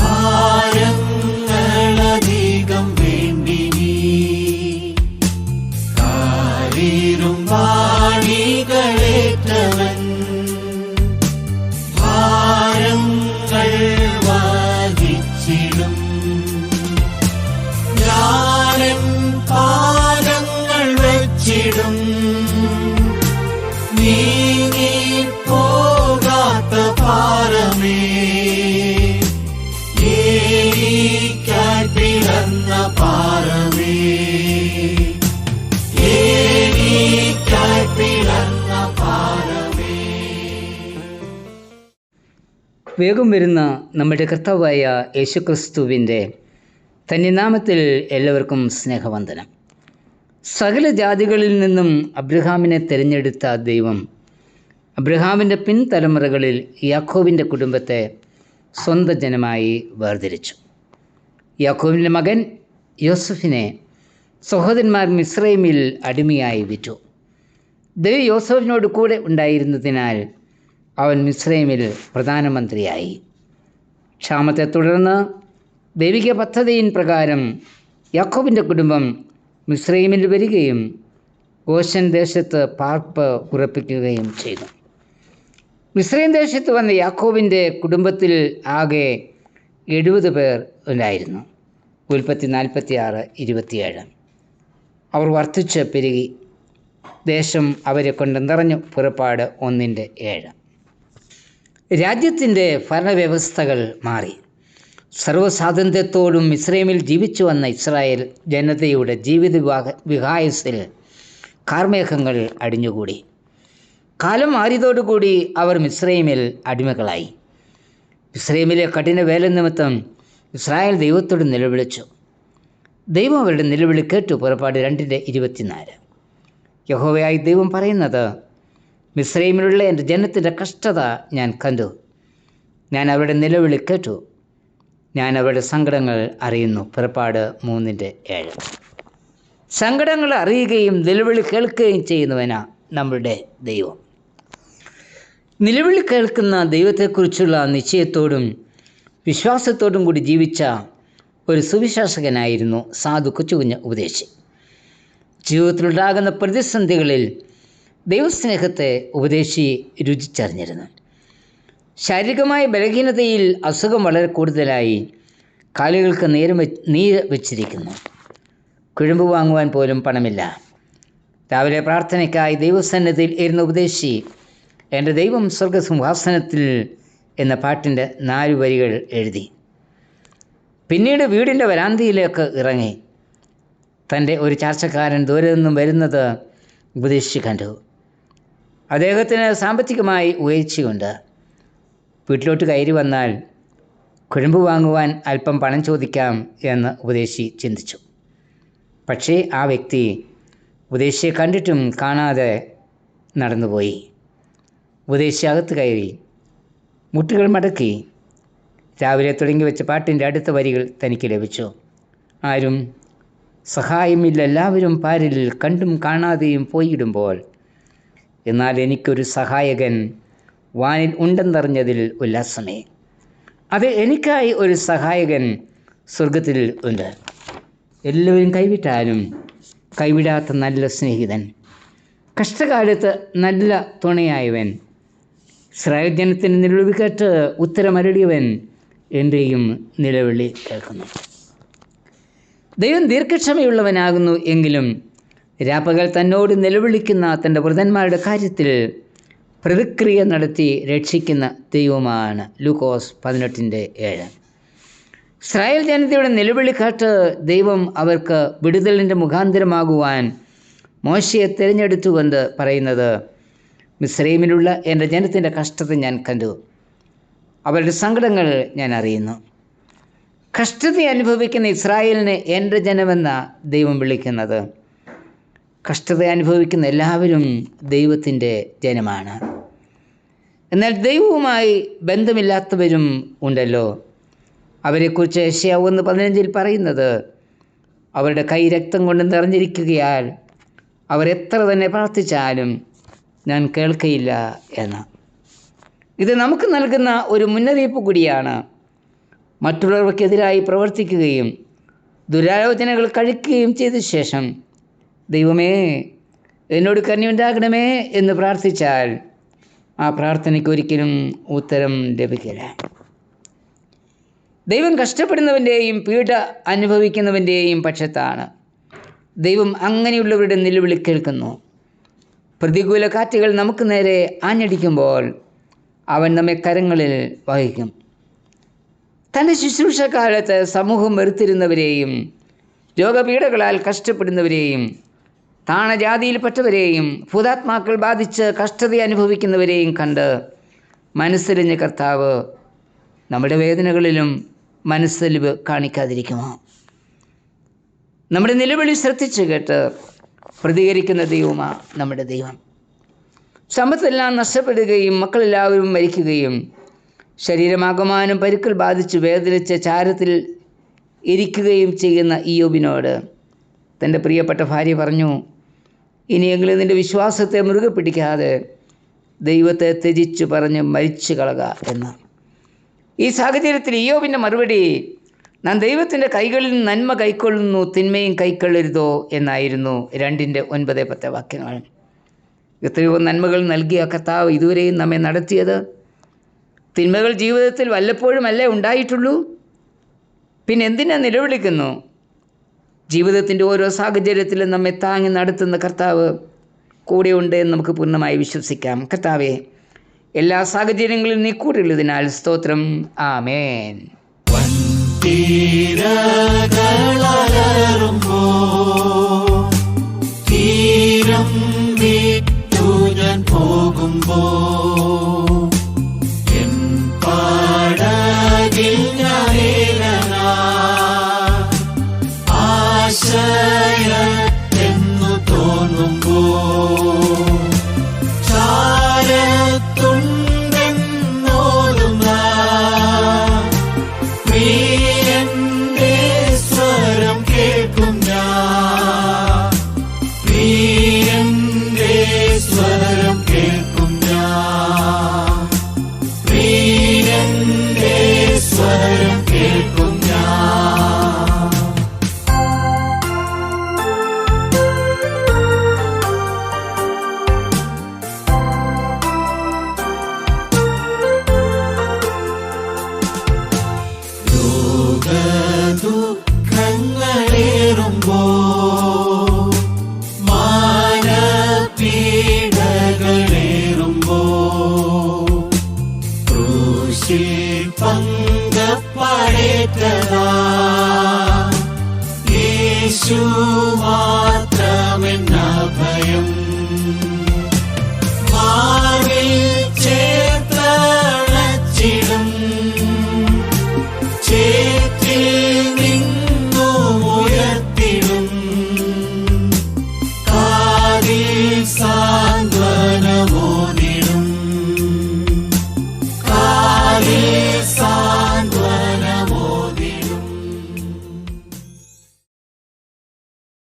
ഭാരങ്ങളധികം വേണ്ടിനി കാരീരും വാണികളേറ്റവൻ ഭാരങ്ങൾ വഹിച്ചിടും. ഞാനെൻ പാദങ്ങൾ വെച്ചിടും നീങ്ങി പോകാത്ത പാറമേ, ഏരിക്കായി പിളർന്ന പാറമേ, ഏരിക്കായി പിളർന്ന പാറമേ. വേഗം വരുന്ന നമ്മുടെ കർത്താവായ യേശുക്രിസ്തുവിൻ്റെ തന്നിനാമത്തിൽ എല്ലാവർക്കും സ്നേഹവന്ദനം. സകല ജാതികളിൽ നിന്നും അബ്രഹാമിനെ തിരഞ്ഞെടുത്ത ദൈവം അബ്രഹാമിൻ്റെ പിൻതലമുറകളിൽ യാക്കോബിൻ്റെ കുടുംബത്തെ സ്വന്തം ജനമായി വേർതിരിച്ചു. യാക്കോബിൻ്റെ മകൻ യോസഫിനെ സഹോദരന്മാർ മിസ്രൈമിൽ അടിമയായി വിറ്റു. ദൈവം യോസഫിനോട് കൂടെ ഉണ്ടായിരുന്നതിനാൽ അവൻ മിസ്രൈമിൽ പ്രധാനമന്ത്രിയായി. ക്ഷാമത്തെ തുടർന്ന് ദൈവിക പദ്ധതിയിൻ പ്രകാരം യാക്കോബിൻ്റെ കുടുംബം മിസ്രൈമിൽ വരികയും ഗോശൻ ദേശത്ത് പാർപ്പ് ഉറപ്പിക്കുകയും ചെയ്തു. മിസ്രൈം ദേശത്ത് വന്ന യാക്കോബിൻ്റെ കുടുംബത്തിൽ ആകെ 70 പേർ ഉണ്ടായിരുന്നു. ഉൽപ്പത്തി 46:27. അവർ വർദ്ധിച്ച് പെരുകി, ദേശം അവരെ കൊണ്ട് നിറഞ്ഞു. പുറപ്പാട് 1:7. രാജ്യത്തിൻ്റെ ഭരണവ്യവസ്ഥകൾ മാറി. സർവ്വസ്വാതന്ത്ര്യത്തോടും മിസ്രൈമിൽ ജീവിച്ചു വന്ന ഇസ്രായേൽ ജനതയുടെ ജീവിത വിഹായസിൽ കാർമേഘങ്ങൾ അടിഞ്ഞുകൂടി. കാലം മാറിയതോടുകൂടി അവർ മിസ്രൈമിൽ അടിമകളായി. മിസ്രൈമിലെ കഠിന വേല നിമിത്തം ഇസ്രായേൽ ദൈവത്തോട് നിലവിളിച്ചു. ദൈവം അവരുടെ നിലവിളി കേട്ടു. പുറപ്പാട് 2:24. യഹോവയായി ദൈവം പറയുന്നത്, മിസ്രൈമിലുള്ള എൻ്റെ ജനത്തിൻ്റെ കഷ്ടത ഞാൻ കണ്ടു, ഞാൻ അവരുടെ നിലവിളി കേട്ടു, ഞാൻ അവരുടെ സങ്കടങ്ങൾ അറിയുന്നു. പുറപ്പാട് 3:7. സങ്കടങ്ങൾ അറിയുകയും നിലവിളി കേൾക്കുകയും ചെയ്യുന്നവനാ നമ്മളുടെ ദൈവം. നിലവിളി കേൾക്കുന്ന ദൈവത്തെക്കുറിച്ചുള്ള നിശ്ചയത്തോടും വിശ്വാസത്തോടും കൂടി ജീവിച്ച ഒരു സുവിശേഷകനായിരുന്നു സാധു കൊച്ചുകുഞ്ഞ് ഉപദേശി. ജീവിതത്തിലുണ്ടാകുന്ന പ്രതിസന്ധികളിൽ ദൈവസ്നേഹത്തെ ഉപദേശി രുചിച്ചറിഞ്ഞിരുന്നു. ശാരീരികമായ ബലഹീനതയിൽ അസുഖം വളരെ കൂടുതലായി, കാലുകൾക്ക് നീര് വെച്ചിരിക്കുന്നു, കുഴമ്പ് വാങ്ങുവാൻ പോലും പണമില്ല. രാവിലെ പ്രാർത്ഥനയ്ക്കായി ദൈവസന്നിധിയിൽ ഇരുന്ന ഉപദേശി എൻ്റെ ദൈവം സ്വർഗസിംഹാസനത്തിൽ എന്ന പാട്ടിൻ്റെ 4 വരികൾ എഴുതി. പിന്നീട് വീടിൻ്റെ വരാന്തയിലേക്ക് ഇറങ്ങി. തൻ്റെ ഒരു ചാർച്ചക്കാരൻ ദൂരെ നിന്നും വരുന്നത് ഉപദേശി കണ്ടു. അദ്ദേഹത്തിന് സാമ്പത്തികമായി ഉയർച്ചയുണ്ട്. വീട്ടിലോട്ട് കയറി വന്നാൽ കുഴമ്പ് വാങ്ങുവാൻ അല്പം പണം ചോദിക്കാം എന്ന് ഉപദേശി ചിന്തിച്ചു. പക്ഷേ ആ വ്യക്തി ഉപദേശിയെ കണ്ടിട്ടും കാണാതെ നടന്നുപോയി. ഉപദേശി അകത്ത് കയറി മുട്ടുകൾ മടക്കി. രാവിലെ തുടങ്ങി വെച്ച പാട്ടിൻ്റെ അടുത്ത വരികൾ തനിക്ക് ലഭിച്ചു. ആരും സഹായമില്ല, എല്ലാവരും പാരിൽ കണ്ടും കാണാതെയും പോയിടുമ്പോൾ, എന്നാൽ എനിക്കൊരു സഹായകൻ വാനിൽ ഉണ്ടെന്നറിഞ്ഞതിൽ ഉല്ലാസമേ. അത് എനിക്കായി ഒരു സഹായകൻ സ്വർഗത്തിൽ ഉണ്ട്. എല്ലാവരും കൈവിട്ടാലും കൈവിടാത്ത നല്ല സ്നേഹിതൻ, കഷ്ടകാലത്ത് നല്ല തുണയായവൻ, ഇസ്രായേൽ ജനത്തിന് നിലവിളി കേട്ട് ഉത്തരമരളിയവൻ എൻ്റെയും നിലവിളി കേൾക്കുന്നു. ദൈവം ദീർഘക്ഷമയുള്ളവനാകുന്നു എങ്കിലും രാപ്പകൽ തന്നോട് നിലവിളിക്കുന്ന തൻ്റെ വൃതന്മാരുടെ കാര്യത്തിൽ പ്രതിക്രിയ നടത്തി രക്ഷിക്കുന്ന ദൈവമാണ്. ലൂക്കോസ് 18:7. ഇസ്രായേൽ ജനതയുടെ നിലവിളി കേട്ട് ദൈവം അവർക്ക് വിടുതലിൻ്റെ മുഖാന്തരമാകുവാൻ മോശയെ തിരഞ്ഞെടുത്തുകൊണ്ട് പറയുന്നത്, മിസ്രൈമിലുള്ള എൻ്റെ ജനത്തിൻ്റെ കഷ്ടത ഞാൻ കണ്ടു, അവരുടെ സങ്കടങ്ങൾ ഞാൻ അറിയുന്നു. കഷ്ടത അനുഭവിക്കുന്ന ഇസ്രായേലിനെ എൻ്റെ ജനമെന്ന ദൈവം വിളിക്കുന്നത്. കഷ്ടത അനുഭവിക്കുന്ന എല്ലാവരും ദൈവത്തിൻ്റെ ജനമാണ്. എന്നാൽ ദൈവവുമായി ബന്ധമില്ലാത്തവരും ഉണ്ടല്ലോ. അവരെക്കുറിച്ച് യെശയ്യാ 1:15 പറയുന്നത്, അവരുടെ കൈ രക്തം കൊണ്ട് നിറഞ്ഞിരിക്കുകയാൽ അവരെത്ര തന്നെ പ്രാർത്ഥിച്ചാലും ഞാൻ കേൾക്കയില്ല എന്ന്. ഇത് നമുക്ക് നൽകുന്ന ഒരു മുന്നറിയിപ്പ് കൂടിയാണ്. മറ്റുള്ളവർക്കെതിരായി പ്രവർത്തിക്കുകയും ദുരാലോചനകൾ കഴിക്കുകയും ചെയ്ത ശേഷം ദൈവമേ എന്നോട് കരുണയുണ്ടാകണമേ എന്ന് പ്രാർത്ഥിച്ചാൽ ആ പ്രാർത്ഥനയ്ക്ക് ഒരിക്കലും ഉത്തരം ലഭിക്കില്ല. ദൈവം കഷ്ടപ്പെടുന്നവൻ്റെയും പീഡ അനുഭവിക്കുന്നവൻ്റെയും പക്ഷത്താണ്. ദൈവം അങ്ങനെയുള്ളവരുടെ നിലവിളി കേൾക്കുന്നു. പ്രതികൂല കാറ്റുകൾ നമുക്ക് നേരെ ആഞ്ഞടിക്കുമ്പോൾ അവൻ നമ്മെ കരങ്ങളിൽ വഹിക്കും. തൻ്റെ ശുശ്രൂഷക്കാലത്ത് സമൂഹം വെറുത്തിരുന്നവരെയും രോഗപീഠകളാൽ കഷ്ടപ്പെടുന്നവരെയും താണജാതിയിൽപ്പെട്ടവരെയും ഭൂതാത്മാക്കൾ ബാധിച്ച് കഷ്ടത അനുഭവിക്കുന്നവരെയും കണ്ട് മനസ്സലിഞ്ഞ കർത്താവ് നമ്മുടെ വേദനകളിലും മനസ്സലിവ് കാണിക്കാതിരിക്കുമോ? നമ്മുടെ നിലവിളി ശ്രദ്ധിച്ച് കേട്ട് പ്രതികരിക്കുന്ന ദൈവമാണ് നമ്മുടെ ദൈവം. സമ്പത്തെല്ലാം നഷ്ടപ്പെടുകയും മക്കളെല്ലാവരും മരിക്കുകയും ശരീരമാകമാനം പരുക്കൾ ബാധിച്ച് വേദനിച്ച് ചാരത്തിൽ ഇരിക്കുകയും ചെയ്യുന്ന ഇയ്യോബിനോട് തൻ്റെ പ്രിയപ്പെട്ട ഭാര്യ പറഞ്ഞു, ഇനിയെങ്കിലും നിൻ്റെ വിശ്വാസത്തെ മുറുകെ പിടിക്കാതെ ദൈവത്തെ ത്യജിച്ചു പറഞ്ഞ് മരിച്ചു കളക എന്ന്. ഈ സാഹചര്യത്തിൽ ഇയ്യോബിൻ്റെ മറുപടി, നാം ദൈവത്തിൻ്റെ കൈകളിൽ നന്മ കൈക്കൊള്ളുന്നു, തിന്മയും കൈക്കൊള്ളരുതോ എന്നായിരുന്നു 2:9-10 വാക്യങ്ങൾ. എത്രയോ നന്മകൾ നൽകിയ കർത്താവ് ഇതുവരെയും നമ്മെ നടത്തിയത്. തിന്മകൾ ജീവിതത്തിൽ വല്ലപ്പോഴും അല്ലേ ഉണ്ടായിട്ടുള്ളൂ? പിന്നെ എന്തിനാ നിലവിളിക്കുന്നു? ജീവിതത്തിൻ്റെ ഓരോ സാഹചര്യത്തിലും നമ്മെ താങ്ങി നടത്തുന്ന കർത്താവ് കൂടെയുണ്ട് എന്ന് നമുക്ക് പൂർണ്ണമായി വിശ്വസിക്കാം. കർത്താവേ, എല്ലാ സാഹചര്യങ്ങളിലും നീ കൂടെയുള്ളതിനാൽ സ്തോത്രം. ആമേൻ. തീരം